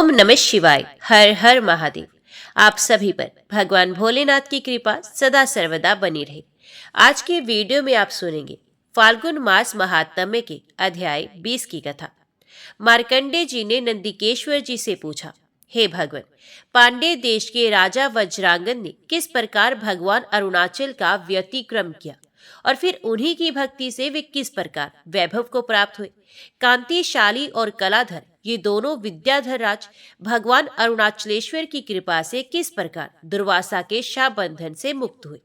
ओम नमः शिवाय। हर हर महादेव। आप सभी पर भगवान भोलेनाथ की कृपा सदा सर्वदा बनी रहे। आज के वीडियो में आप सुनेंगे फाल्गुन मास महात्म्य के अध्याय 20 की कथा। मार्कंडे जी ने नंदिकेश्वर जी से पूछा, हे भगवान, पांडे देश के राजा वज्रांगन ने किस प्रकार भगवान अरुणाचल का व्यतिक्रम किया और फिर उन्हीं की भक्ति से वे किस प्रकार वैभव को प्राप्त हुए। कांतिशाली और कलाधर ये दोनों विद्याधर राज भगवान अरुणाचलेश्वर की कृपा से किस प्रकार दुर्वासा के शाप बंधन से मुक्त हुए।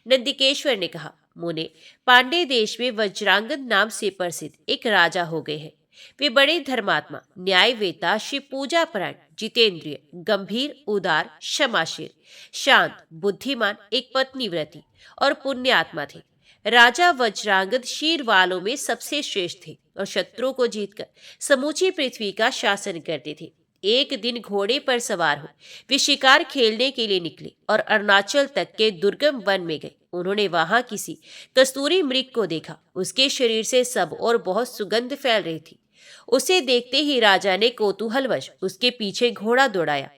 नंदिकेश्वर ने कहा, मुने, पांडे देश में वज्रांगन नाम से प्रसिद्ध एक राजा हो गए हैं। वे बड़े धर्मात्मा, न्यायवेता, शिव पूजा परायण, जितेंद्रिय, गंभीर, उदार, क्षमाशील, शांत, बुद्धिमान, एक पत्नीव्रती और पुण्यात्मा थे। राजा वज्रांगद शीर वालों में सबसे श्रेष्ठ थे और शत्रुओं को जीतकर समूची पृथ्वी का शासन करते थे। एक दिन घोड़े पर सवार हो वे शिकार खेलने के लिए निकले और अरुणाचल तक के दुर्गम वन में गए। उन्होंने वहां किसी कस्तूरी मृग को देखा। उसके शरीर से सब और बहुत सुगंध फैल रही थी। उसे देखते ही राजा ने कौतूहलवश उसके पीछे घोड़ा दौड़ाया।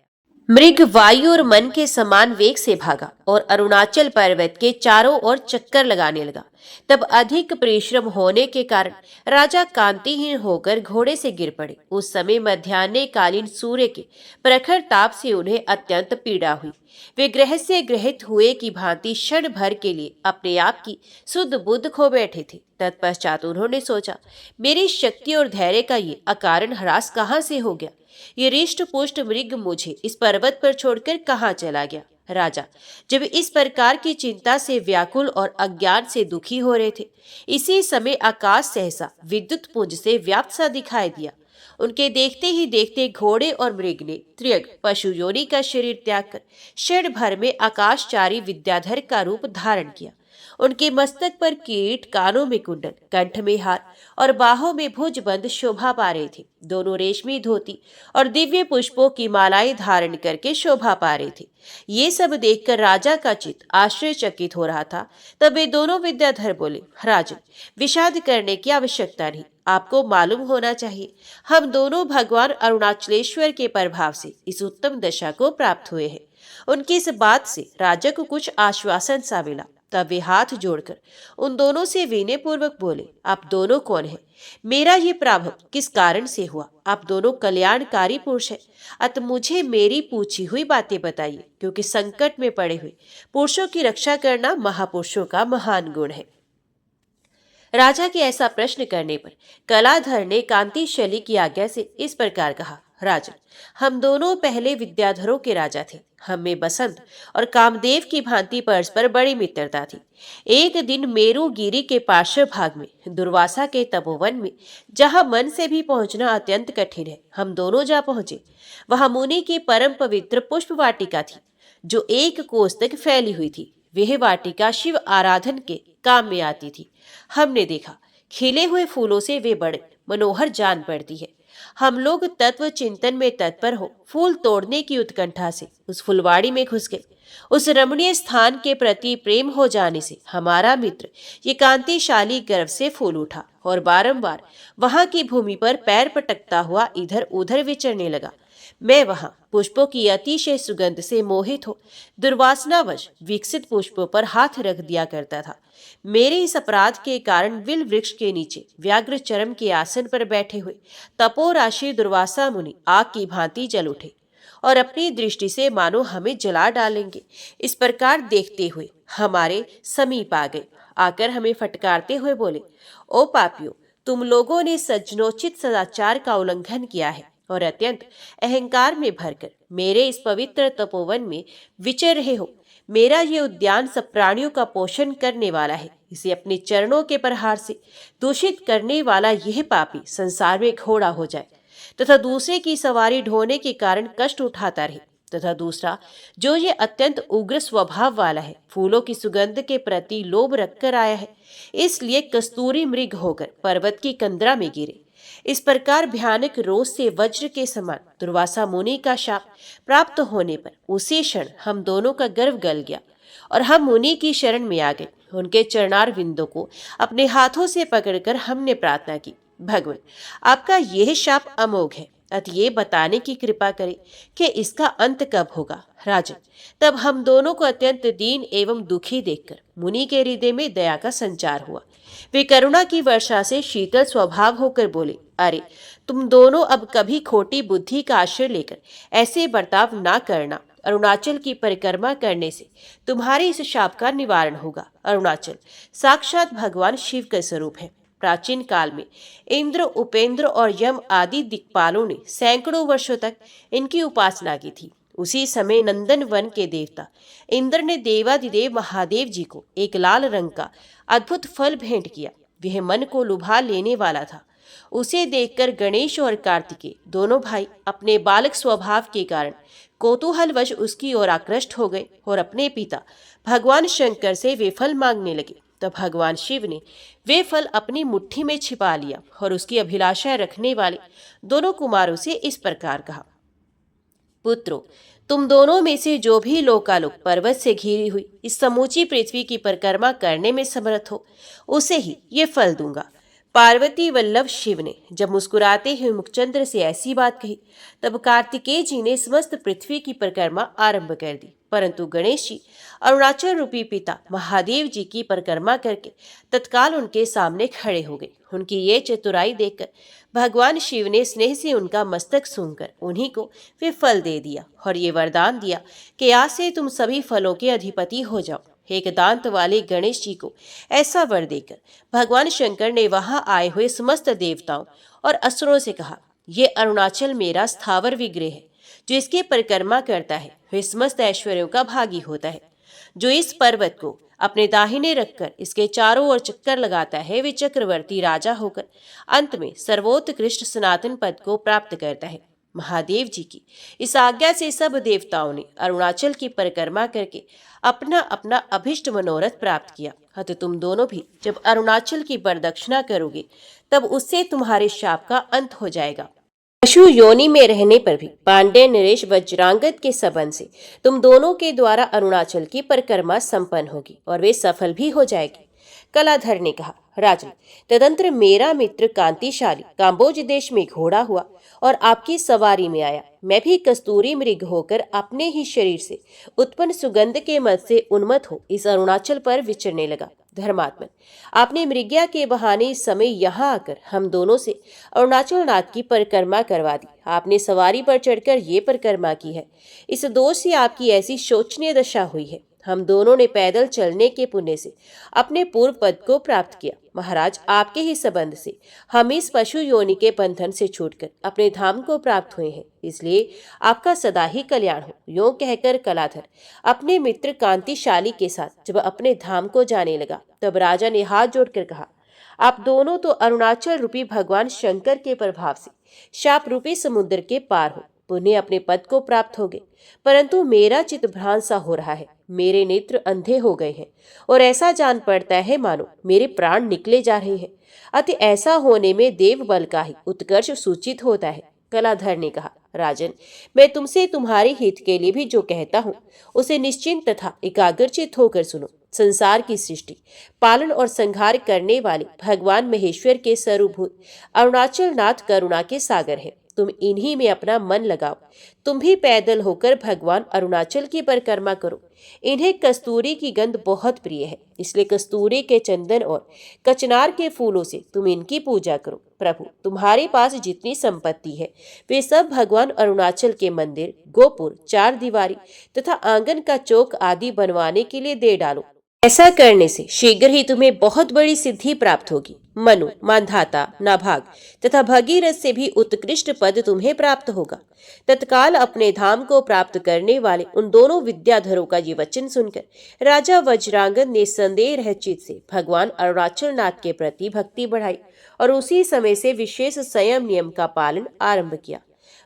मृग वायु और मन के समान वेग से भागा और अरुणाचल पर्वत के चारों ओर चक्कर लगाने लगा। तब अधिक परिश्रम होने के कारण राजा कांतिहीन होकर घोड़े से गिर पड़े। उस समय मध्याह्नकालीन सूर्य के प्रखर ताप से उन्हें अत्यंत पीड़ा हुई। वे ग्रह से ग्रहित हुए की भांति क्षण भर के लिए अपने आप की शुद्ध बुद्ध खो बैठे थे। तत्पश्चात उन्होंने सोचा, मेरी शक्ति और धैर्य का ये अकारण ह्रास कहाँ से हो गया। ये रिष्ट पुष्ट मृग मुझे इस पर्वत पर छोड़कर कहाँ चला गया। राजा जब इस प्रकार की चिंता से व्याकुल और अज्ञान से दुखी हो रहे थे, इसी समय आकाश सहसा विद्युत पुंज से व्याप्त सा दिखाई दिया। उनके देखते ही देखते घोड़े और मृग ने त्रियग पशु योनि का शरीर त्याग कर क्षण भर में आकाशचारी विद्याधर का रूप धारण किया। उनके मस्तक पर किरीट, कानों में कुंडल, कंठ में हार और बाहों में भुजबंद शोभा पा रहे थे। दोनों रेशमी धोती और दिव्य पुष्पों की मालाएं धारण करके शोभा पा रहे थे। ये सब देखकर राजा का चित्त आश्चर्यचकित हो रहा था। तब वे दोनों विद्याधर बोले, राजन, विषाद करने की आवश्यकता नहीं। आपको मालूम होना चाहिए, हम दोनों भगवान अरुणाचलेश्वर के प्रभाव से इस उत्तम दशा को प्राप्त हुए हैं। उनकी इस बात से राजा को कुछ आश्वासन सा मिला। तब वे हाथ जोड़कर उन दोनों से विनय पूर्वक बोले, आप दोनों कौन हैं? मेरा ये प्रारब्ध किस कारण से हुआ? आप दोनों कल्याणकारी पुरुष हैं, अतः मुझे मेरी पूछी हुई बातें बताइए, क्योंकि संकट में पड़े हुए पुरुषों की रक्षा करना महापुरुषों का महान गुण है। राजा के ऐसा प्रश्न करने पर कलाधर ने कांतिशली की आज्ञा से इस प्रकार कहा, राजन, हम दोनों पहले विद्याधरों के राजा थे। हम में बसंत और कामदेव की भांति परस्पर बड़ी मित्रता थी। एक दिन मेरुगिरी के पार्श्व भाग में दुर्वासा के तपोवन में, जहां मन से भी पहुंचना अत्यंत कठिन है, हम दोनों जा पहुंचे। वहां मुनि की परम पवित्र पुष्प वाटिका थी, जो एक कोस तक फैली हुई थी। वह वाटिका शिव आराधन के काम में आती थी। हमने देखा, खिले हुए फूलों से वे बड़े मनोहर जान पड़ती है। हम लोग तत्व चिंतन में तत्पर हो फूल तोड़ने की उत्कंठा से उस फुलवाड़ी में घुस गए। उस रमणीय स्थान के प्रति प्रेम हो जाने से हमारा मित्र ये कांतिशाली गर्व से फूल उठा और बारंबार वहां की भूमि पर पैर पटकता हुआ इधर उधर विचरने लगा। मैं वहां पुष्पों की अतिशय सुगंध से मोहित हो दुर्वासनावश विकसित पुष्पों पर हाथ रख दिया करता था। मेरे इस अपराध के कारण विल वृक्ष के नीचे व्याघ्र चरम के आसन पर बैठे हुए तपोराशि दुर्वासा मुनि आग की भांति जल उठे और अपनी दृष्टि से मानो हमें जला डालेंगे। इस प्रकार देखते हुए हमारे समीप आ गए। आकर हमें फटकारते हुए बोले, ओ पापियों, तुम लोगों ने सज्जनोचित सदाचार का उल्लंघन किया है और अत्यंत अहंकार में भरकर मेरे इस पवित्र तपोवन में विचर रहे हो। मेरा ये उद्यान सब प्राणियों का पोषण करने वाला है। इसे अपने चरणों के प्रहार से दूषित करने वाला यह पापी संसार में घोड़ा हो जाए तथा दूसरे की सवारी ढोने के कारण कष्ट उठाता रहे। तथा दूसरा, जो ये अत्यंत उग्र स्वभाव वाला है, फूलों की सुगंध के प्रति लोभ रखकर आया है, इसलिए कस्तूरी मृग होकर पर्वत की कंदरा में गिरे। इस प्रकार भयानक रोष से वज्र के समान दुर्वासा मुनि का शाप प्राप्त होने पर उसी क्षण हम दोनों का गर्व गल गया और हम मुनि की शरण में आ गए। उनके चरणार विंदों को अपने हाथों से पकड़कर हमने प्रार्थना की, भगवान, आपका यह शाप अमोघ है। अतः ये बताने की कृपा करें कि इसका अंत कब होगा। राजन, तब हम दोनों को अत्यंत दीन एवं दुखी देखकर मुनि के हृदय में दया का संचार हुआ। वे करुणा की वर्षा से शीतल स्वभाव होकर बोले, अरे तुम दोनों अब कभी खोटी बुद्धि का आश्रय लेकर ऐसे बर्ताव ना करना। अरुणाचल की परिक्रमा करने से तुम्हारे इस शाप का निवारण होगा। अरुणाचल साक्षात भगवान शिव का स्वरूप है। प्राचीन काल में इंद्र, उपेंद्र और यम आदि दिक्पालों ने सैकड़ों वर्षों तक इनकी उपासना की थी। उसी समय नंदन वन के देवता इंद्र ने देवादिदेव महादेव जी को एक लाल रंग का अद्भुत फल भेंट किया। वह मन को लुभा लेने वाला था। उसे देखकर गणेश और कार्तिकेय दोनों भाई अपने बालक स्वभाव के कारण कौतूहलवश उसकी ओर आकृष्ट हो गए और अपने पिता भगवान शंकर से वे फल मांगने लगे। तब भगवान शिव ने वे फल अपनी मुट्ठी में छिपा लिया और उसकी अभिलाषा रखने वाले दोनों कुमारों से इस प्रकार कहा, पुत्रों, तुम दोनों में से जो भी लोकालोक पर्वत से घिरी हुई इस समूची पृथ्वी की परिक्रमा करने में समर्थ हो, उसे ही ये फल दूंगा। पार्वती वल्लभ शिव ने जब मुस्कुराते हुए मुखचंद्र से ऐसी बात कही, तब कार्तिकेय जी ने समस्त पृथ्वी की परिक्रमा आरंभ कर दी। परंतु गणेश जी अरुणाचल रूपी पिता महादेव जी की परिक्रमा करके तत्काल उनके सामने खड़े हो गए। उनकी ये चतुराई देखकर भगवान शिव ने स्नेह से उनका मस्तक सूंघकर उन्हीं को वे फल दे दिया और ये वरदान दिया कि आज से तुम सभी फलों के अधिपति हो जाओ। एक दांत वाले गणेश जी को ऐसा वर देकर भगवान शंकर ने वहां आए हुए समस्त देवताओं और असुरों से कहा, ये अरुणाचल मेरा स्थावर विग्रह है। जो इसकी परिक्रमा करता है वह समस्त ऐश्वर्यों का भागी होता है। जो इस पर्वत को अपने दाहिने रखकर इसके चारों ओर चक्कर लगाता है वे चक्रवर्ती राजा होकर अंत में सर्वोत्कृष्ट सनातन पद को प्राप्त करता है। महादेव जी की इस आज्ञा से सब देवताओं ने अरुणाचल की परिक्रमा करके अपना अपना अभिष्ट मनोरथ प्राप्त किया। अतः तुम दोनों भी जब अरुणाचल की प्रदक्षिणा करोगे तब उससे तुम्हारे शाप का अंत हो जाएगा। पशु योनि में रहने पर भी पांडे नरेश वज्रांगद के संबंध से तुम दोनों के द्वारा अरुणाचल की परिक्रमा संपन्न होगी और वे सफल भी हो जाएगी। कलाधर ने कहा, राजन, तदंतर मेरा मित्र कांतिशाली काम्बोज देश में घोड़ा हुआ और आपकी सवारी में आया। मैं भी कस्तूरी मृग होकर अपने ही शरीर से उत्पन्न सुगंध के मद से उन्मत्त हो इस अरुणाचल पर विचरने लगा। धर्मात्मन, आपने मृग्या के बहाने इस समय यहाँ आकर हम दोनों से अरुणाचल नाथ की परिक्रमा करवा दी। आपने सवारी पर चढ़कर ये परिक्रमा की है। इस दोष से आपकी ऐसी शोचनीय दशा हुई है। हम दोनों ने पैदल चलने के पुण्य से अपने पूर्व पद को प्राप्त किया। महाराज, आपके ही संबंध से हम इस पशु योनि के बंधन से छूटकर अपने धाम को प्राप्त हुए हैं, इसलिए आपका सदा ही कल्याण हो। यों कहकर कलाधर अपने मित्र कांतिशाली के साथ जब अपने धाम को जाने लगा, तब राजा ने हाथ जोड़कर कहा, आप दोनों तो अरुणाचल रूपी भगवान शंकर के प्रभाव से शाप रूपी समुद्र के पार हो पुण्य अपने पद को प्राप्त हो गए। परंतु मेरा चित्त भ्रांत सा हो रहा है। मेरे नेत्र अंधे हो गए हैं और ऐसा जान पड़ता है मानो मेरे प्राण निकले जा रहे हैं। अतः ऐसा होने में देव बल का ही उत्कर्ष सूचित होता है। कलाधर ने कहा, राजन, मैं तुमसे तुम्हारे हित के लिए भी जो कहता हूँ उसे निश्चिंत तथा एकाग्रचित होकर सुनो। संसार की सृष्टि, पालन और संहार करने वाले भगवान महेश्वर के स्वरूपभूत अरुणाचल नाथ करुणा के सागर है। तुम इन्हीं में अपना मन लगाओ। तुम भी पैदल होकर भगवान अरुणाचल की परिक्रमा करो। इन्हें कस्तूरी की गंध बहुत प्रिय है, इसलिए कस्तूरी के चंदन और कचनार के फूलों से तुम इनकी पूजा करो। प्रभु, तुम्हारे पास जितनी संपत्ति है वे सब भगवान अरुणाचल के मंदिर, गोपुर, चार दीवारी तथा आंगन का चौक आदि बनवाने के लिए दे डालो। ऐसा करने से शीघ्र ही तुम्हें बहुत बड़ी सिद्धि प्राप्त होगी। मनु, मांधाता, नाभाग तथा भगीरथ से भी उत्कृष्ट पद तुम्हें प्राप्त होगा। तत्काल अपने धाम को प्राप्त करने वाले उन दोनों विद्याधरों का ये वचन सुनकर राजा वज्रांगद ने संदेह रहित चित्त से भगवान अरुणाचल नाथ के प्रति भक्ति बढ़ाई और उसी समय से विशेष संयम नियम का पालन आरंभ किया।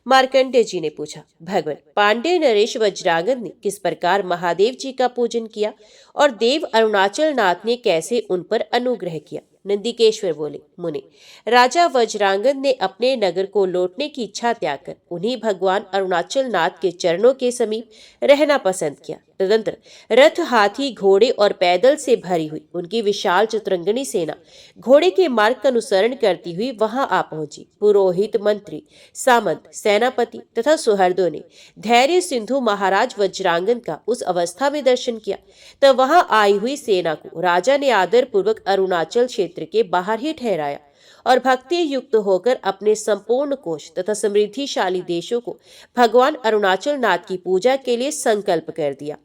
मार्कंडेय जी ने पूछा, भगवान, पांडे नरेश वज्रांगद ने किस प्रकार महादेव जी का पूजन किया और देव अरुणाचल नाथ ने कैसे उन पर अनुग्रह किया? नंदिकेश्वर बोले, मुनि, राजा वज्रांगद ने अपने नगर को लौटने की इच्छा त्याग कर उन्हीं भगवान अरुणाचल नाथ के चरणों के समीप रहना पसंद किया। तदंतर रथ, हाथी, घोड़े और पैदल से भरी हुई उनकी विशाल चतुरंगनी सेना घोड़े के मार्ग का अनुसरण करती हुई वहां आ पहुंची। पुरोहित, मंत्री, सामंत, सेनापति तथा सुहर्दों ने धैर्य सिंधु महाराज वज्रांगन का उस अवस्था में दर्शन किया। तब वहां आई हुई सेना को राजा ने आदर पूर्वक अरुणाचल क्षेत्र के बाहर ही ठहराया और भक्ति युक्त होकर अपने संपूर्ण कोश तथा समृद्धिशाली देशों को भगवान अरुणाचल नाथ की पूजा के लिए संकल्प कर दिया।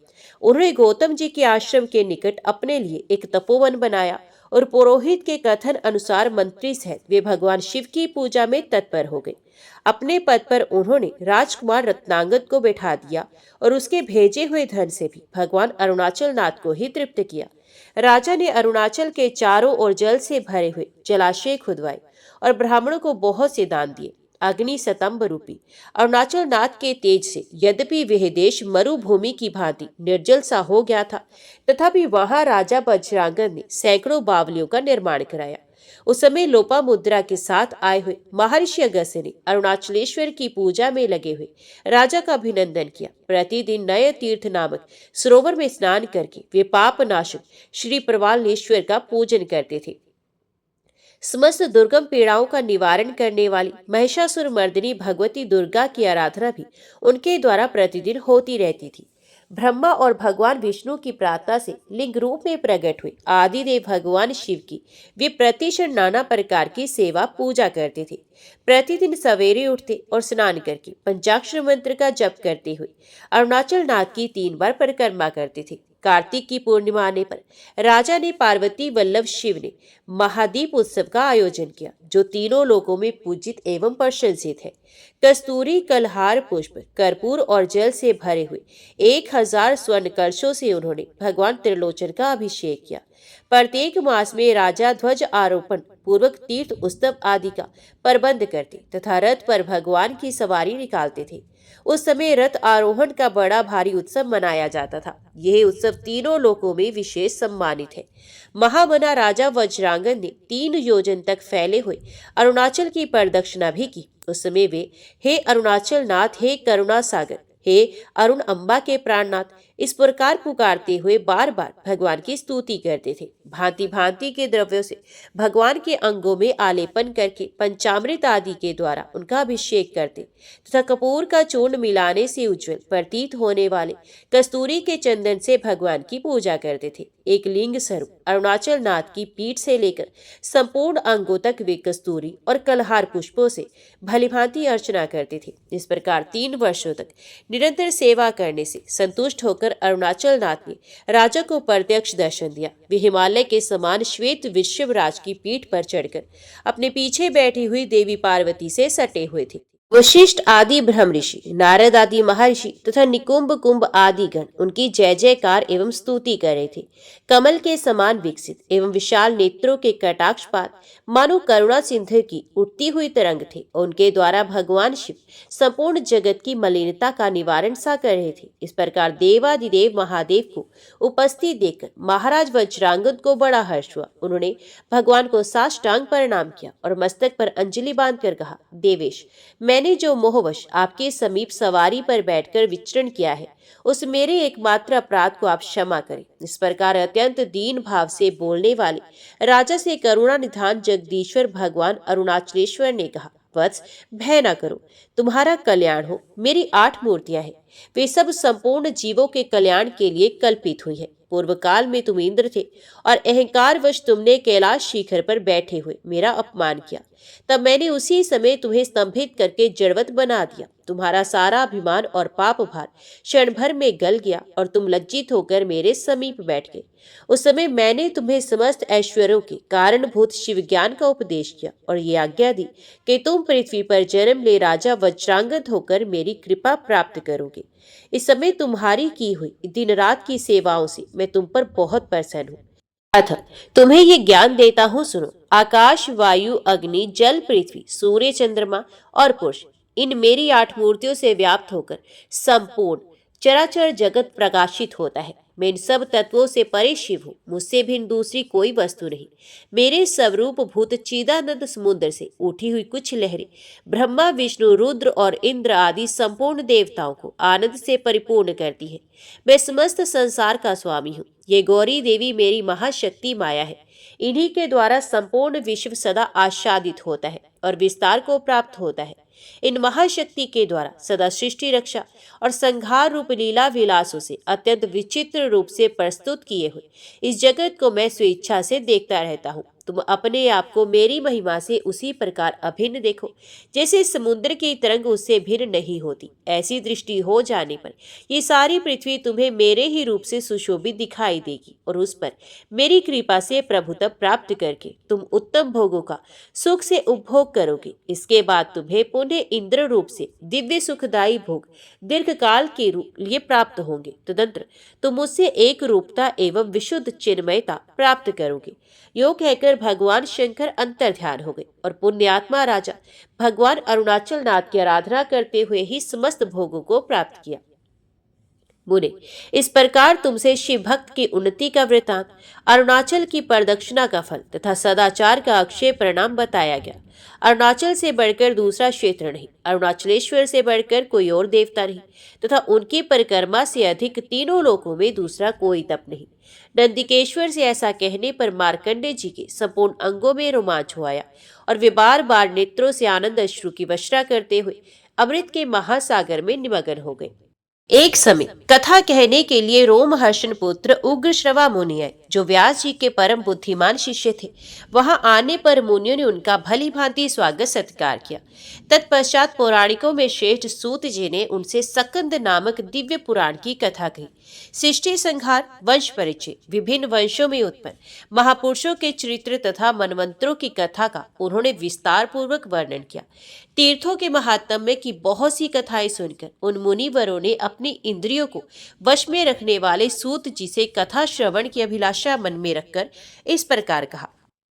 उन्होंने गौतम जी के आश्रम के निकट अपने लिए एक तपोवन बनाया और पुरोहित के कथन अनुसार मंत्री सहित वे भगवान शिव की पूजा में तत्पर हो गए। अपने पद पर उन्होंने राजकुमार रत्नांगद को बैठा दिया और उसके भेजे हुए धन से भी भगवान अरुणाचल नाथ को ही तृप्त किया। राजा ने अरुणाचल के चारों ओर जल से भरे हुए जलाशय खुदवाए और ब्राह्मणों को बहुत से दान दिए। अग्नि स्तंभ रूपी अरुणाचल नाथ के तेज से यद्यपि वह देश मरुभूमि की भांति निर्जल सा हो गया था, तथापि वहां राजा वज्रांगद ने सैकड़ों बावलियों का निर्माण कराया। उस समय लोपामुद्रा के साथ आए हुए महर्षि अगस्त्य ने अरुणाचलेश्वर की पूजा में लगे हुए राजा का अभिनंदन किया। प्रतिदिन नए तीर्थ नामक सरोवर में स्नान करके वे पाप नाशक श्री प्रवालेश्वर का पूजन करते थे। समस्त दुर्गम पीड़ाओं का निवारण करने वाली महिषासुर मर्दिनी भगवती दुर्गा की आराधना भी उनके द्वारा प्रतिदिन होती रहती थी। ब्रह्मा और भगवान विष्णु की प्रार्थना से लिंग रूप में प्रकट हुए आदिदेव भगवान शिव की वे प्रतिक्षण नाना प्रकार की सेवा पूजा करते थे। प्रतिदिन सवेरे उठते और स्नान करके पंचाक्षर मंत्र का जप करते हुए अरुणाचल नाथ की 3 बार परिक्रमा करते थे। कार्तिक की पूर्णिमा आने पर राजा ने पार्वती वल्लभ शिव ने महादीप उत्सव का आयोजन किया, जो तीनों लोकों में पूजित एवं प्रशंसित है। कस्तूरी, कलहार, पुष्प, कर्पूर और जल से भरे हुए 1000 स्वर्ण कलशों से उन्होंने भगवान त्रिलोचन का अभिषेक किया। प्रत्येक मास में राजा ध्वज आरोपण पूर्वक तीर्थ उत्सव आदि का प्रबंध करते तथा रथ पर भगवान की सवारी निकालते थे। उस समय रथ आरोहण का बड़ा भारी उत्सव मनाया जाता था। यह उत्सव तीनों लोकों में विशेष सम्मानित है। महामना राजा वज्रांगन ने 3 योजन तक फैले हुए अरुणाचल की प्रदक्षिणा भी की। उस समय वे हे अरुणाचल नाथ, हे करुणा सागर, हे अरुण अम्बा के प्राणनाथ, इस प्रकार पुकारते हुए बार बार भगवान की स्तुति करते थे। भांति भांति के द्रव्यों से भगवान के अंगों में आलेपन करके पंचामृत आदि के द्वारा उनका अभिषेक करते तथा कपूर का चूर्ण मिलाने से उज्जवल प्रतीत होने वाले कस्तूरी के चंदन से भगवान की पूजा करते थे। एक लिंग स्वरूप अरुणाचल नाथ की पीठ से लेकर संपूर्ण अंगों तक वे कस्तूरी और कलहार पुष्पों से भलीभांति अर्चना करते थे। इस प्रकार 3 वर्षों तक निरंतर सेवा करने से संतुष्ट होकर अरुणाचल नाथ ने राजा को प्रत्यक्ष दर्शन दिया। वे हिमालय के समान श्वेत विश्वराज की पीठ पर चढ़कर अपने पीछे बैठी हुई देवी पार्वती से सटे हुए थे। वशिष्ठ आदि ब्रह्म ऋषि, नारद आदि महर्षि तथा निकुंभ कुंभ आदि गण उनकी जय जयकार एवं स्तुति कर रहे थे। कमल के समान विकसित एवं विशाल नेत्रों के कटाक्षपात मानो करुणा सिंधु की उठती हुई तरंग थे। उनके द्वारा भगवान शिव संपूर्ण जगत की मलिनता का निवारण सा कर रहे थे। इस प्रकार देवादिदेव महादेव को उपस्थित देखकर महाराज वज्रांगद को बड़ा हर्ष हुआ। उन्होंने भगवान को साष्टांग प्रणाम किया और मस्तक पर अंजलि बांधकर कहा, देवेश, मैंने जो मोहवश आपके समीप सवारी पर बैठकर विचरण किया है, उस मेरे एकमात्र अपराध को आप क्षमा करें। इस प्रकार अत्यंत दीन भाव से बोलने वाले राजा से करुणा निधान जगदीश्वर भगवान अरुणाचलेश्वर ने कहा, वत्स, भय न करो, तुम्हारा कल्याण हो। मेरी 8 मूर्तियां हैं, वे सब संपूर्ण जीवों के कल्याण के लिए कल्पित हुई हैं। पूर्व काल में तुम इंद्र थे और अहंकारवश तुमने कैलाश शिखर पर बैठे हुए मेरा अपमान किया। तब मैंने उसी समय तुम्हें स्तंभित करके जड़वत बना दिया। तुम्हारा सारा अभिमान और पाप भार क्षण भर में गल गया और तुम लज्जित होकर मेरे समीप बैठ गए। उस समय मैंने तुम्हें समस्त ऐश्वर्यों के कारणभूत शिव ज्ञान का उपदेश किया और ये आज्ञा दी कि तुम पृथ्वी पर जन्म ले राजा वज्रांगद होकर मेरी कृपा प्राप्त करोगे। इस समय तुम्हारी की हुई दिन रात की सेवाओं से मैं तुम पर बहुत प्रसन्न हूँ। अतः तुम्हें ये ज्ञान देता हूँ, सुनो। आकाश, वायु, अग्नि, जल, पृथ्वी, सूर्य, चंद्रमा और पुरुष, इन मेरी 8 मूर्तियों से व्याप्त होकर संपूर्ण चराचर जगत प्रकाशित होता है। मैं इन सब तत्वों से परे शिव हूँ, मुझसे भिन्न दूसरी कोई वस्तु नहीं। मेरे स्वरूप भूत चिदानंद समुद्र से उठी हुई कुछ लहरें ब्रह्मा, विष्णु, रुद्र और इंद्र आदि संपूर्ण देवताओं को आनंद से परिपूर्ण करती है। मैं समस्त संसार का स्वामी हूँ। ये गौरी देवी मेरी महाशक्ति माया है। इन्हीं के द्वारा संपूर्ण विश्व सदा आच्छादित होता है और विस्तार को प्राप्त होता है। इन महाशक्ति के द्वारा सदा सृष्टि, रक्षा और संहार रूप लीला विलासों से अत्यंत विचित्र रूप से प्रस्तुत किए हुए इस जगत को मैं स्वेच्छा से देखता रहता हूँ। तुम अपने आप को मेरी महिमा से उसी प्रकार अभिन्न देखो जैसे समुद्र की तरंग उससे भिन्न नहीं होती। ऐसी दृष्टि हो जाने पर ये सारी पृथ्वी तुम्हें मेरे ही रूप से सुशोभित दिखाई देगी और उस पर मेरी कृपा से प्रभुत्व प्राप्त करके तुम उत्तम भोगों का सुख से उपभोग करोगे। इसके बाद तुम्हें पुण्य इंद्र रूप से दिव्य सुखदायी भोग दीर्घ काल के लिए प्राप्त होंगे। तदंतर तुम मुझसे एक रूपता एवं विशुद्ध चिन्मयता प्राप्त करोगे। यो कहकर भगवान शंकर अंतर ध्यान हो गए और पुण्यात्मा राजा भगवान अरुणाचल नाथ की आराधना करते हुए ही समस्त भोगों को प्राप्त किया। मुने, इस प्रकार तुमसे शिव भक्त की उन्नति का वृतांत, अरुणाचल की प्रदक्षिणा का फल तथा सदाचार का अक्षय परिणाम बताया गया। अरुणाचल से बढ़कर दूसरा क्षेत्र नहीं, अरुणाचलेश्वर से बढ़कर कोई और देवता नहीं तथा उनकी परिक्रमा से अधिक तीनों लोकों में दूसरा कोई तप नहीं। नंदिकेश्वर से ऐसा कहने पर मार्कंडे जी के संपूर्ण अंगों में रोमांच हो आया और वे बार बार नेत्रों से आनंद अश्रु की वर्षा करते हुए अमृत के महासागर में निमग्न हो गए। एक समय कथा कहने के लिए रोमहर्षण पुत्र उग्रश्रवा मुनि आए, जो व्यास जी के परम बुद्धिमान शिष्य थे। वहां आने पर मुनियों ने उनका भली भांति स्वागत सत्कार किया। तत्पश्चात पौराणिकों में श्रेष्ठ सूत जी ने उनसे सकंद नामक दिव्य पुराण की कथा कही। सृष्टि, संहार, वंश परिचय, विभिन्न वंशों में उत्पन्न महापुरुषों के चरित्र तथा मनवंतरों की कथा का उन्होंने विस्तार पूर्वक वर्णन किया। तीर्थों के महात्म्य की बहुत सी कथाएं सुनकर उन मुनिवरों ने अपनी इंद्रियों को वश में रखने वाले सूत जी से कथा श्रवण की अभिलाषा मन में रखकर इस प्रकार कहा।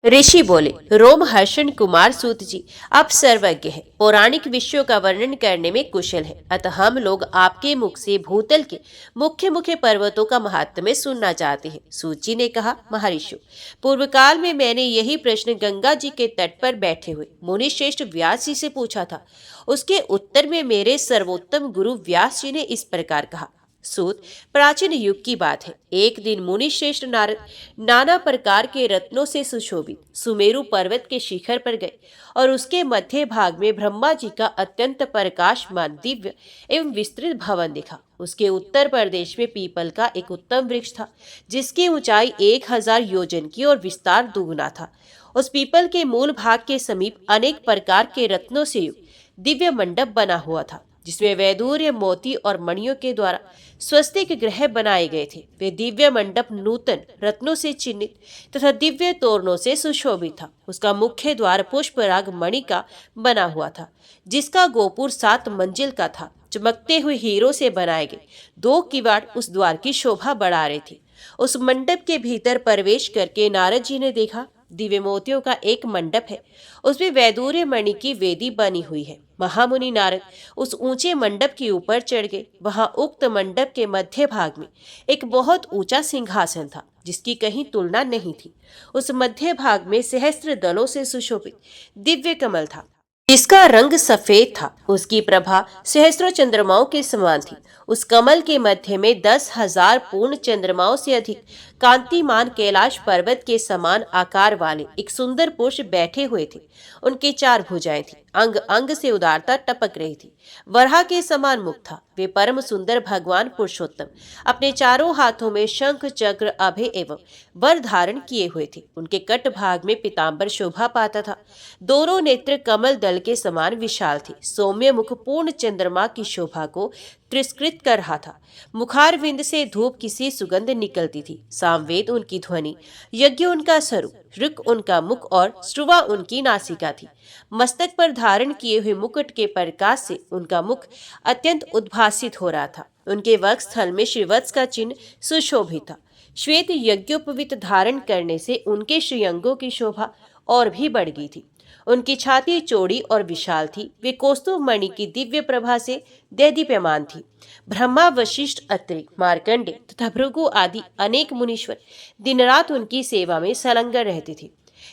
ऋषि बोले, रोमहर्षण कुमार सूत जी, आप सर्वज्ञ हैं, पौराणिक विषयों का वर्णन करने में कुशल है। अतः हम लोग आपके मुख से भूतल के मुख्य मुख्य पर्वतों का महात्म्य सुनना चाहते हैं। सूत जी ने कहा, महर्षियों, पूर्व काल में मैंने यही प्रश्न गंगा जी के तट पर बैठे हुए मुनि श्रेष्ठ व्यास जी से पूछा था। उसके उत्तर में मेरे सर्वोत्तम गुरु व्यास जी ने इस प्रकार कहा। सूत, प्राचीन युग की बात है। एक दिन मुनि श्रेष्ठ नारद नाना प्रकार के रत्नों से सुशोभित सुमेरु पर्वत के शिखर पर गए और उसके मध्य भाग में ब्रह्मा जी का अत्यंत प्रकाशमान दिव्य एवं विस्तृत भवन दिखा। उसके उत्तर प्रदेश में पीपल का एक उत्तम वृक्ष था, जिसकी ऊंचाई 1000 योजन की और विस्तार दुगुना था। उस पीपल के मूल भाग के समीप अनेक प्रकार के रत्नों से युक्त दिव्य मंडप बना हुआ था, जिसमें वैदूर्य, मोती और मणियों के द्वारा स्वस्तिक ग्रह बनाए गए थे। वे दिव्य मंडप नूतन रत्नों से चिन्हित तथा दिव्य तोरणों से सुशोभित था। उसका मुख्य द्वार पुष्पराग मणि का बना हुआ था, जिसका गोपुर 7 मंजिल का था। चमकते हुए हीरों से बनाए गए 2 किवाड़ उस द्वार की शोभा बढ़ा रहे थे। उस मंडप के भीतर प्रवेश करके नारद जी ने देखा, दिव्य मोतियों का एक मंडप है, उसमें वैदूर्य मणि की वेदी बनी हुई है। महामुनि नारद उस ऊंचे मंडप के ऊपर चढ़ गए। वहां उक्त मंडप के मध्य भाग में एक बहुत ऊंचा सिंहासन था, जिसकी कहीं तुलना नहीं थी। उस मध्य भाग में सहस्त्र दलों से सुशोभित दिव्य कमल था, जिसका रंग सफेद था। उसकी प्रभा सहस्रों चंद्रमाओं के समान थी। उस कमल के मध्य में 10,000 पूर्ण चंद्रमाओं से अधिक कांतिमान कैलाश पर्वत के समान आकार वाले एक सुंदर पुरुष बैठे हुए थे। उनके 4 भुजाएं थी, अंग अंग से उदारता टपक रही थी। वराह के समान मुख था। वे परम सुंदर भगवान पुरुषोत्तम अपने चारों हाथों में शंख, चक्र, अभय एवं वर धारण किए हुए थे। उनके कट भाग में पीतांबर शोभा पाता था। दोनों नेत्र कमल दल के समान विशाल थे। सौम्य मुख पूर्ण चंद्रमा की शोभा को तिरस्कृत कर रहा था। मुखारविंद से धूप किसी सुगंध निकलती थी। सामवेद उनकी ध्वनि, यज्ञ उनका स्वरूप, ऋक उनका मुख और श्रुवा उनकी नासिका थी। मस्तक पर धारण किए हुए मुकुट के प्रकाश से उनका मुख अत्यंत उद्भासित हो रहा था। उनके वक्षस्थल में श्रीवत्स का चिन्ह सुशोभित था। श्वेत यज्ञोपवीत धारण करने से उनके श्रीअंगों की शोभा और भी बढ़ गई थी। उनकी छाती चौड़ी और विशाल थी। वे कौस्तुभ मणि की दिव्य प्रभा से दैदीप्यमान थी। ब्रह्मा, वशिष्ठ, अत्रि, मार्कंडे तथा भृगु आदि अनेक मुनीश्वर दिन रात उनकी सेवा में संलग्न रहते थे।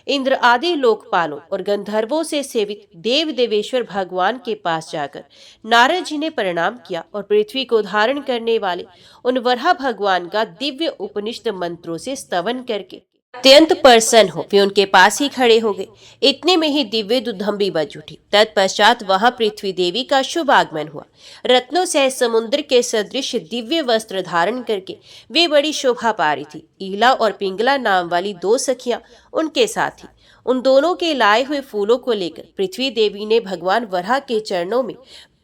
इंद्र आदि लोकपालों और गंधर्वों से सेवित देव देवेश्वर भगवान के पास जाकर नारद जी ने प्रणाम किया और पृथ्वी को धारण करने वाले उन वराह भगवान का दिव्य उपनिषद मंत्रों से स्तवन करके अत्यंत प्रसन्न हो वे उनके पास ही खड़े हो गए। इतने में ही दिव्य दुधंबी बज उठी। तत्पश्चात वहां पृथ्वी देवी का शुभ आगमन हुआ। रत्नों से समुद्र के सदृश दिव्य वस्त्र धारण करके वे बड़ी शोभा पा रही थी। ईला और पिंगला नाम वाली दो सखियां उनके साथ थी। उन दोनों के लाए हुए फूलों को लेकर पृथ्वी देवी ने भगवान वराह के चरणों में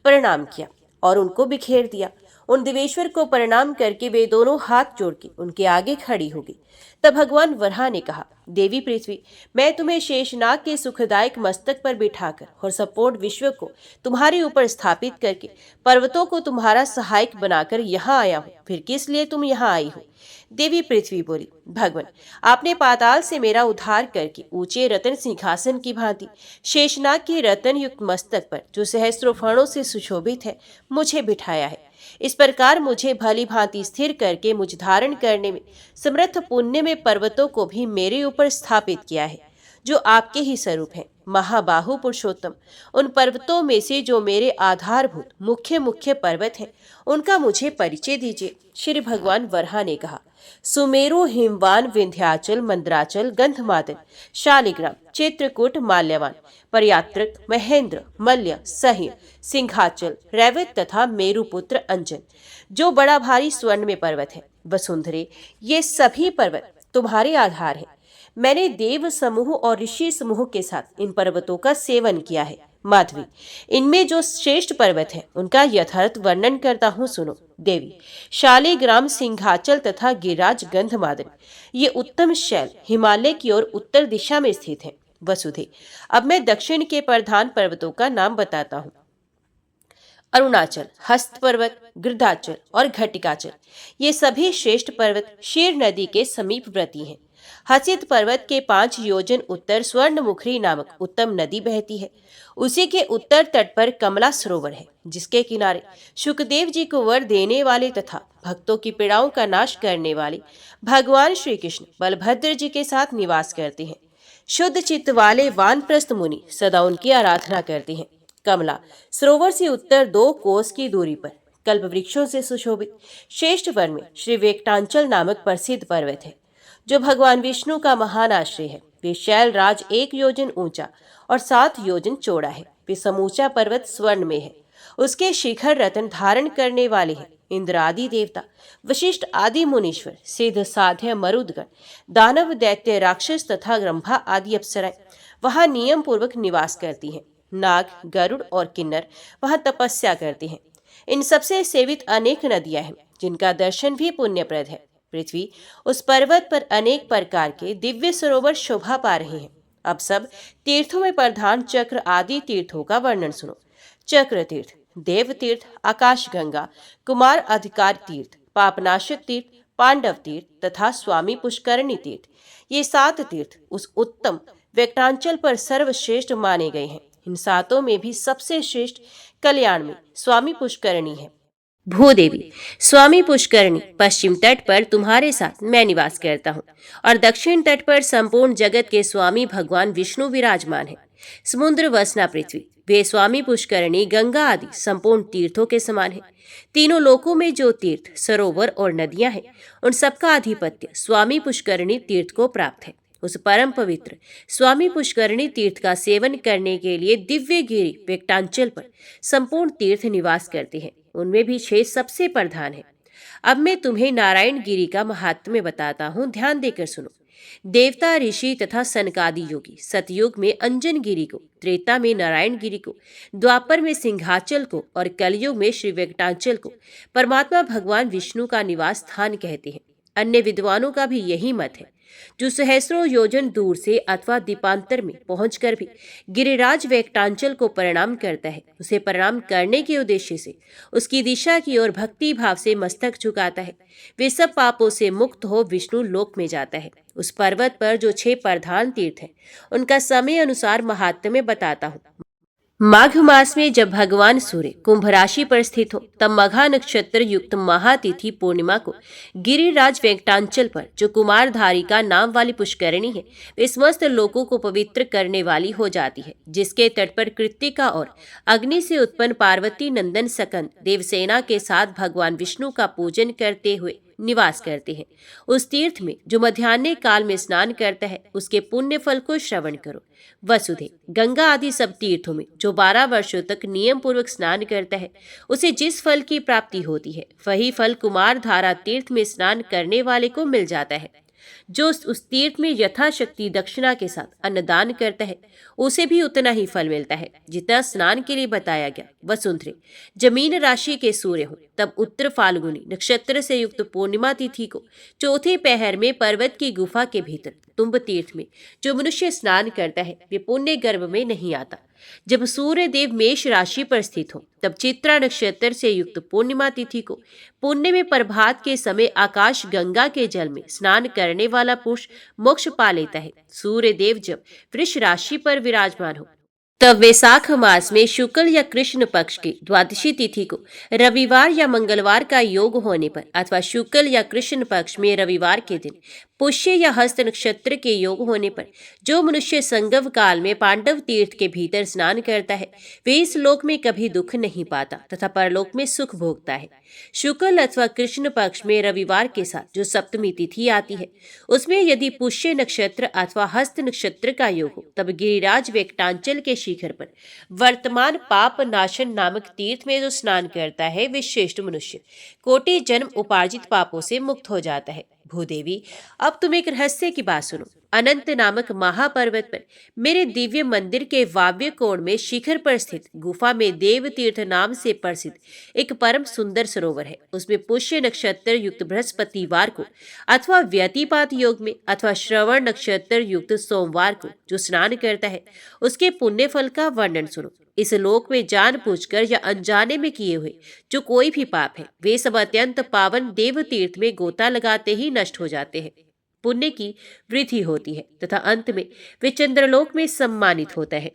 प्रणाम किया और उनको बिखेर दिया। उन देवेश्वर को प्रणाम करके वे दोनों हाथ जोड़ के उनके आगे खड़ी हो गई। तब भगवान वराह ने कहा, देवी पृथ्वी, मैं तुम्हें शेषनाग के सुखदायक मस्तक पर बिठाकर और संपूर्ण विश्व को तुम्हारे ऊपर स्थापित करके पर्वतों को तुम्हारा सहायक बनाकर यहाँ आया हूँ। फिर किस लिए तुम यहाँ आई हो? देवी पृथ्वी बोली, भगवान, आपने पाताल से मेरा उद्धार करके ऊंचे रतन सिंहासन की भांति शेषनाग के रतन युक्त मस्तक पर, जो सहस्त्रों फणों से सुशोभित है, मुझे बिठाया है। इस प्रकार मुझे भली भांति स्थिर करके मुझ धारण करने में समर्थ पुण्य में पर्वतों को भी मेरे ऊपर स्थापित किया है, जो आपके ही स्वरूप है। महाबाहु पुरुषोत्तम, उन पर्वतों में से जो मेरे आधारभूत मुख्य मुख्य पर्वत है, उनका मुझे परिचय दीजिए। श्री भगवान वराह ने कहा, सुमेरु, हिमवान, विंध्याचल, मंदराचल, गंधमादन, शालिग्राम, चित्रकूट, माल्यवान, पर्यात्रक, महेंद्र, मल्य, सह्य, सिंहाचल, रैवत तथा मेरुपुत्र अंजन, जो बड़ा भारी स्वर्ण में पर्वत है। वसुंधरे, ये सभी पर्वत तुम्हारे आधार है। मैंने देव समूह और ऋषि समूह के साथ इन पर्वतों का सेवन किया है। माधवी, इनमें जो श्रेष्ठ पर्वत है उनका यथार्थ वर्णन करता हूँ, सुनो। देवी, शालिग्राम, सिंहाचल तथा गिरिराज, गंधमादन, ये उत्तम शैल हिमालय की ओर उत्तर दिशा में स्थित है। वसुधे, अब मैं दक्षिण के प्रधान पर्वतों का नाम बताता हूँ। अरुणाचल, हस्त पर्वत, गिरधाचल और घटिकाचल, ये सभी श्रेष्ठ पर्वत शीर नदी के समीपवर्ती हैं। हसित पर्वत के 5 योजन उत्तर स्वर्णमुखरी नामक उत्तम नदी बहती है। उसी के उत्तर तट पर कमला सरोवर है, जिसके किनारे शुकदेव जी को वर देने वाले तथा भक्तों की पीड़ाओं का नाश करने वाले भगवान श्री कृष्ण बलभद्र जी के साथ निवास करते हैं। शुद्ध चित्त वाले वानप्रस्थ मुनि सदा उनकी आराधना करते हैं। कमला सरोवर से उत्तर 2 कोस की दूरी पर कल्प वृक्षों से सुशोभित श्रेष्ठ वन में श्री वेकटांचल नामक प्रसिद्ध पर्वत है, जो भगवान विष्णु का महान आश्रय है। वे शैल राज 1 योजन ऊंचा और 7 योजन चौड़ा है। वे समूचा पर्वत स्वर्ण में है। उसके शिखर रत्न धारण करने वाले हैं। इंद्र आदि देवता, वशिष्ठ आदि मुनीश्वर, सिद्ध साध्य मरुदगण, दानव, दैत्य, राक्षस तथा ब्रह्मा आदि अप्सराएं वहां नियम पूर्वक निवास करती हैं। नाग, गरुड़ और किन्नर वहां तपस्या करते हैं। इन सबसे सेवित अनेक नदियां हैं, जिनका दर्शन भी पुण्यप्रद है। पृथ्वी, उस पर्वत पर अनेक प्रकार के दिव्य सरोवर शोभा पा रहे हैं। अब सब तीर्थों में प्रधान चक्र आदि तीर्थों का वर्णन सुनो। चक्र तीर्थ, देव तीर्थ, आकाश गंगा, कुमार अधिकार तीर्थ, पापनाशक तीर्थ, पांडव तीर्थ तथा स्वामी पुष्करणी तीर्थ, ये 7 तीर्थ उस उत्तम वेकटांचल पर सर्वश्रेष्ठ माने गए हैं। इन 7 में भी सबसे श्रेष्ठ कल्याण में स्वामी पुष्करणी है। भूदेवी, स्वामी पुष्करणी पश्चिम तट पर तुम्हारे साथ मैं निवास करता हूँ और दक्षिण तट पर संपूर्ण जगत के स्वामी भगवान विष्णु विराजमान है। समुद्र वसना पृथ्वी, वे स्वामी पुष्करणी गंगा आदि संपूर्ण तीर्थों के समान है। तीनों लोकों में जो तीर्थ, सरोवर और नदियां हैं, उन सबका आधिपत्य स्वामी पुष्करणी तीर्थ को प्राप्त है। उस परम पवित्र स्वामी पुष्करणी तीर्थ का सेवन करने के लिए दिव्य गिरि वेकटांचल पर संपूर्ण तीर्थ निवास करते हैं। उनमें भी 6 सबसे प्रधान है। अब मैं तुम्हें नारायण गिरि का महात्म्य बताता हूँ, ध्यान देकर सुनो। देवता, ऋषि तथा सनकादि योगी सतयुग में अंजन गिरि को, त्रेता में नारायण गिरि को, द्वापर में सिंहाचल को और कलयुग में श्री वेकटांचल को परमात्मा भगवान विष्णु का निवास स्थान कहते हैं। अन्य विद्वानों का भी यही मत है। जो सहस्रों योजन दूर से अथवा दीपांतर में पहुंचकर भी गिरिराज वेकटांचल को प्रणाम करता है, उसे प्रणाम करने के उद्देश्य से उसकी दिशा की ओर भक्ति भाव से मस्तक झुकाता है, वे सब पापों से मुक्त हो विष्णु लोक में जाता है। उस पर्वत पर जो 6 प्रधान तीर्थ हैं, उनका समय अनुसार महात्म्य बताता हूँ। माघ मास में जब भगवान सूर्य कुंभ राशि पर स्थित हो, तब मघा नक्षत्र युक्त महातिथि पूर्णिमा को गिरिराज वेंकटांचल पर जो कुमारधारी का नाम वाली पुष्करणी है, वे समस्त लोगों को पवित्र करने वाली हो जाती है, जिसके तट पर कृत्तिका और अग्नि से उत्पन्न पार्वती नंदन सकंद देवसेना के साथ भगवान विष्णु का पूजन करते हुए निवास करते हैं। उस तीर्थ में जो मध्याह्न काल में स्नान करता है, उसके पुण्य फल को श्रवण करो। वसुधे, गंगा आदि सब तीर्थों में जो 12 वर्षों तक नियम पूर्वक स्नान करता है, उसे जिस फल की प्राप्ति होती है, वही फल कुमार धारा तीर्थ में स्नान करने वाले को मिल जाता है। जो उस तीर्थ में यथाशक्ति दक्षिणा के साथ अन्नदान करता है, उसे भी उतना ही फल मिलता है जितना स्नान के लिए बताया गया। वसुंधरे, जमीन राशि के सूर्य हो, तब उत्तर फाल्गुनी नक्षत्र से युक्त पूर्णिमा तिथि को चौथे पहर में पर्वत की गुफा के भीतर तुम्ब तीर्थ में जो मनुष्य स्नान करता है, वे पुण्य गर्भ में नहीं आता। जब सूर्य देव मेष राशि पर स्थित हो, तब चित्रा नक्षत्र से युक्त पूर्णिमा तिथि को पुण्य में प्रभात के समय आकाश गंगा के जल में स्नान करने वाला पुरुष मोक्ष पा लेता है। सूर्य देव जब वृष राशि पर विराजमान हो, तब वैशाख मास में शुक्ल या कृष्ण पक्ष की द्वादशी तिथि को रविवार या मंगलवार का योग होने पर, अथवा शुक्ल या कृष्ण पक्ष में रविवार के दिन पुष्य या हस्त नक्षत्र के योग होने पर जो मनुष्य संगम काल में पांडव तीर्थ के भीतर स्नान करता है, वे इस लोक में कभी दुख नहीं पाता तथा परलोक में सुख भोगता है। शुक्ल अथवा कृष्ण पक्ष में रविवार के साथ जो सप्तमी तिथि आती है, उसमें यदि पुष्य नक्षत्र अथवा हस्त नक्षत्र का योग हो, तब गिरिराज वेंकटांचल के शिखर पर वर्तमान पाप नाशन नामक तीर्थ में जो स्नान करता है, वे श्रेष्ठ मनुष्य कोटि जन्म उपार्जित पापों से मुक्त हो जाता है। भूदेवी, अब तुम एक रहस्य की बात सुनो। अनंत नामक महापर्वत पर मेरे दिव्य मंदिर के वाव्य कोण में शिखर पर स्थित गुफा में देव तीर्थ नाम से प्रसिद्ध एक परम सुंदर सरोवर है। उसमें पुष्य नक्षत्र युक्त बृहस्पतिवार को अथवा व्यतिपात योग में अथवा श्रवण नक्षत्र युक्त सोमवार को जो स्नान करता है, उसके पुण्य फल का वर्णन सुनो। इस लोक में जान पूछकर या अनजाने में किए हुए जो कोई भी पाप है, वे सब अत्यंत पावन देव तीर्थ में गोता लगाते ही नष्ट हो जाते हैं। पुण्य की वृद्धि होती है तथा अंत में वे चंद्रलोक में सम्मानित होता है।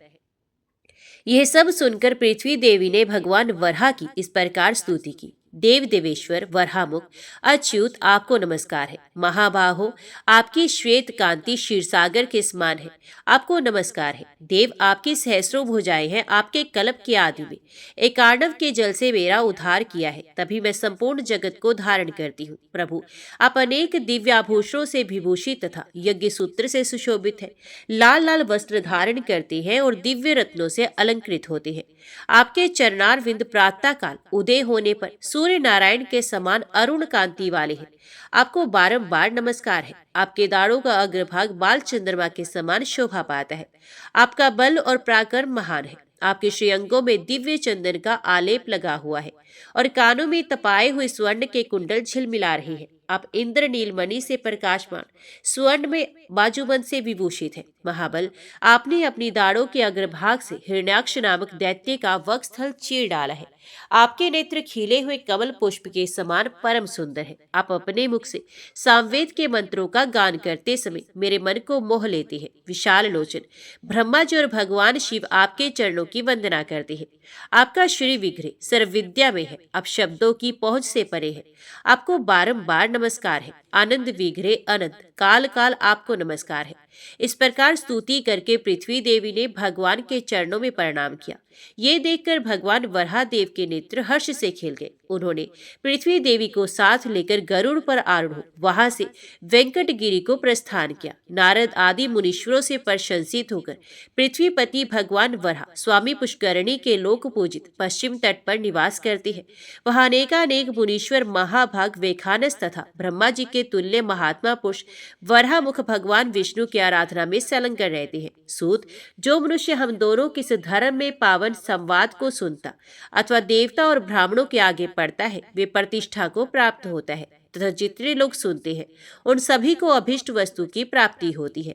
यह सब सुनकर पृथ्वी देवी ने भगवान वराह की इस प्रकार स्तुति की। देव देवेश्वर वराहमुख अच्युत, आपको नमस्कार है। महाबाहो, आपकी श्वेत कांति क्षीरसागर के समान है, आपको नमस्कार है। देव, आपकी सहस्रों भुजाएं हैं, आपके कल्प के आदि में एक आर्णव के जल से मेरा उद्धार किया है, तभी मैं संपूर्ण जगत को धारण करती हूँ। प्रभु, आप अनेक दिव्याभूषणों से विभूषित तथा यज्ञ सूत्र से सुशोभित है, लाल लाल वस्त्र धारण करते हैं और दिव्य रत्नों से अलंकृत होते हैं। आपके चरणार विंद प्रातः काल उदय होने पर सूर्य नारायण के समान अरुण कांति वाले हैं, आपको बारंबार नमस्कार है। आपके दाढ़ों का अग्रभाग बाल चंद्रमा के समान शोभा पाता है। आपका बल और पराक्रम महान है। आपके श्रीअंगों में दिव्य चंदन का आलेप लगा हुआ है और कानों में तपाए हुए स्वर्ण के कुंडल झिलमिला रहे हैं। आप इंद्र नीलमणि से प्रकाशमान स्वर्ण में बाजूबंद से विभूषित है। महाबल, आपने अपनी दाढ़ों के अग्रभाग से हिरण्याक्ष नामक दैत्य का वक्षस्थल चीर डाला है। आपके नेत्र खिले हुए कमल पुष्प के समान परम सुंदर है। आप अपने मुख से सामवेद के मंत्रों का गान करते समय मेरे मन को मोह लेते हैं। विशाल लोचन ब्रह्मा जी और भगवान शिव आपके चरणों की वंदना करते हैं। आपका श्री विग्रह सर्वविद्या में है, आप शब्दों की पहुंच से परे है, आपको बारंबार नमस्कार है। आनंद विग्रह अनंत काल काल आपको नमस्कार है। इस प्रकार स्तुति करके पृथ्वी देवी ने भगवान के चरणों में प्रणाम किया। ये देखकर भगवान वराह देव के नेत्र हर्ष से खिल गए। उन्होंने पृथ्वी देवी को साथ लेकर गरुड़ पर आरूढ़ हो वहां से वेंकटगिरी को प्रस्थान किया। नारद आदि मुनीश्वरों से प्रशंसित होकर पृथ्वीपति भगवान वराह स्वामी पुष्करणी के लोक पूजित पश्चिम तट पर निवास करते हैं। वहां अनेकानेक मुनीश्वर महाभाग वेखानस तथा ब्रह्मा जी के तुल्य महात्मा पुरुष वराह मुख भगवान विष्णु की आराधना में संलग्न रहते हैं। सूत, जो मनुष्य हम दोनों के इस धर्म में पावन संवाद को सुनता अथवा देवता और ब्राह्मणों के आगे पढ़ता है, वे प्रतिष्ठा को प्राप्त होता है तथा जितने लोग सुनते हैं उन सभी को अभिष्ट वस्तु की प्राप्ति होती है।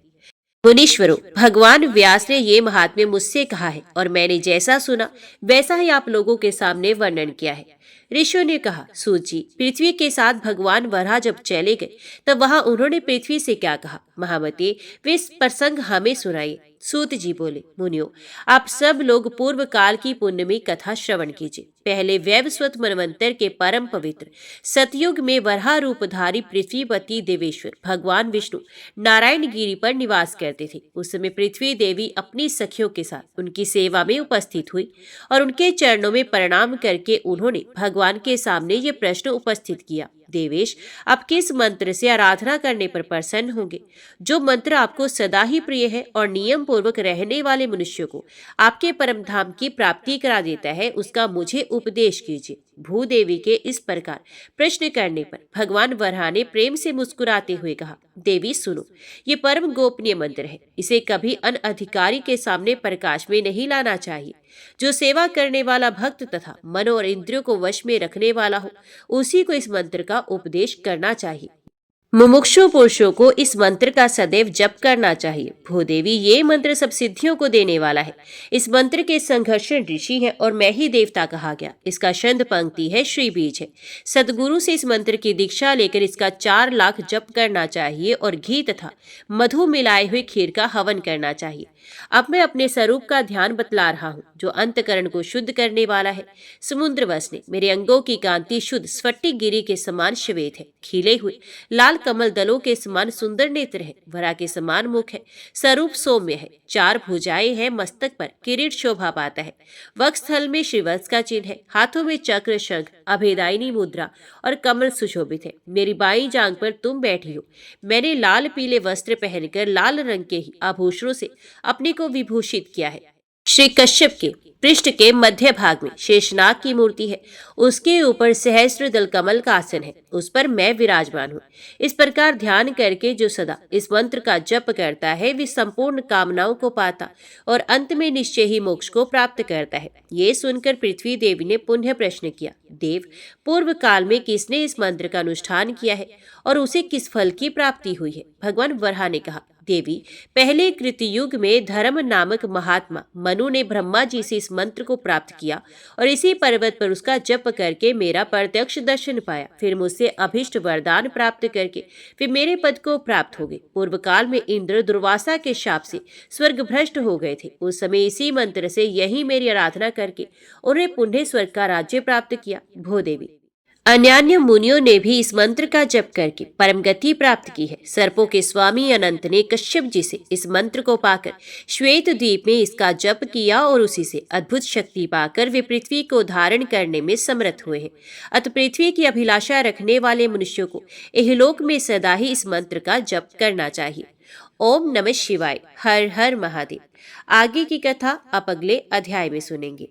मुनीश्वरों, भगवान व्यास ने ये महात्म्य मुझसे कहा है और मैंने जैसा सुना वैसा ही आप लोगों के सामने वर्णन किया है। ऋषियों ने कहा, सूत जी, पृथ्वी के साथ भगवान वराह जब चले गए तब वहां उन्होंने पृथ्वी से क्या कहा? महामते, वे इस प्रसंग हमें सुनाइए। सूत जी बोले, मुनियो, आप सब लोग पूर्व काल की पुण्यमी कथा श्रवण कीजिए। पहले वैवस्वत मनवंतर के परम पवित्र सतयुग में वराह रूपधारी पृथ्वीपति देवेश्वर भगवान विष्णु नारायण गिरी पर निवास करते थे। उस समय पृथ्वी देवी अपनी सखियों के साथ उनकी सेवा में उपस्थित हुई और उनके चरणों में प्रणाम करके उन्होंने भगवान के सामने ये प्रश्न उपस्थित किया, देवेश, आप किस मंत्र से आराधना करने पर प्रसन्न होंगे? जो मंत्र आपको सदा ही प्रिय है और नियम पूर्वक रहने वाले मनुष्यों को आपके परम धाम की प्राप्ति करा देता है, उसका मुझे उपदेश कीजिए। भूदेवी के इस प्रकार प्रश्न करने पर भगवान वराह ने प्रेम से मुस्कुराते हुए कहा, देवी सुनो, ये परम गोपनीय मंत्र है। इसे कभी अनअधिकारी के सामने प्रकाश में नहीं लाना चाहिए। जो सेवा करने वाला भक्त तथा मन और इंद्रियों को वश में रखने वाला हो, उसी को इस मंत्र का उपदेश करना चाहिए। मुमुक्षु पुरुषों को इस मंत्र का सदैव जप करना चाहिए। भूदेवी, ये मंत्र सब सिद्धियों को देने वाला है। इस मंत्र के संघर्षण ऋषि है और मैं ही देवता कहा गया। इसका छंद पंक्ति है, श्री बीज है। सदगुरु से इस मंत्र की दीक्षा लेकर इसका 4 लाख जप करना चाहिए और घी तथा मधु मिलाए हुए खीर का हवन करना चाहिए। अब मैं अपने स्वरूप का ध्यान बतला रहा हूँ, जो अंतकरण को शुद्ध करने वाला है। समुद्र वसने मेरे अंगों की कांति शुद्ध स्फटिक गिरी के समान श्वेत है। खिले हुए लाल कमल दलों के समान सुंदर नेत्र है। वरा के समान मुख है। स्वरूप सौम्य है। 4 भुजाएं हैं। मस्तक पर किरीट शोभा पाता है। वक्षस्थल में श्रीवत्स का चिन्ह है। हाथों में चक्र, शंख, अभेदायिनी मुद्रा और कमल सुशोभित है। मेरी बाईं जांघ पर तुम बैठी हो। मैंने लाल पीले वस्त्र पहनकर लाल रंग के ही आभूषणों से अपने को विभूषित किया है। श्री कश्यप के पृष्ठ के मध्य भाग में शेषनाग की मूर्ति है। उसके ऊपर सहस्त्र दल कमल का आसन है। उस पर मैं विराजमान हूँ। इस प्रकार ध्यान करके जो सदा इस मंत्र का जप करता है, वे संपूर्ण कामनाओं को पाता और अंत में निश्चय ही मोक्ष को प्राप्त करता है। ये सुनकर पृथ्वी देवी ने पुनः प्रश्न किया, देव, पूर्व काल में किसने इस मंत्र का अनुष्ठान किया है और उसे किस फल की प्राप्ति हुई है? भगवान वराह ने कहा, देवी, पहले कृतयुग में धर्म नामक महात्मा मनु ने ब्रह्मा जी से इस मंत्र को प्राप्त किया और इसी पर्वत पर उसका जप करके मेरा प्रत्यक्ष दर्शन पाया। फिर मुझसे अभिष्ट वरदान प्राप्त करके वे मेरे पद को प्राप्त हो गए। पूर्व काल में इंद्र दुर्वासा के शाप से स्वर्ग भ्रष्ट हो गए थे। उस समय इसी मंत्र से यही मेरी आराधना करके उन्हें पुनः स्वर्ग का राज्य प्राप्त किया। भूदेवी, अन्यान्य मुनियों ने भी इस मंत्र का जप करके परम गति प्राप्त की है। सर्पों के स्वामी अनंत ने कश्यप जी से इस मंत्र को पाकर श्वेत द्वीप में इसका जप किया और उसी से अद्भुत शक्ति पाकर वे पृथ्वी को धारण करने में समर्थ हुए हैं। अतः पृथ्वी की अभिलाषा रखने वाले मनुष्यों को इहलोक में सदा ही इस मंत्र का जप करना चाहिए। ओम नमः शिवाय। हर हर महादेव। आगे की कथा आप अगले अध्याय में सुनेंगे।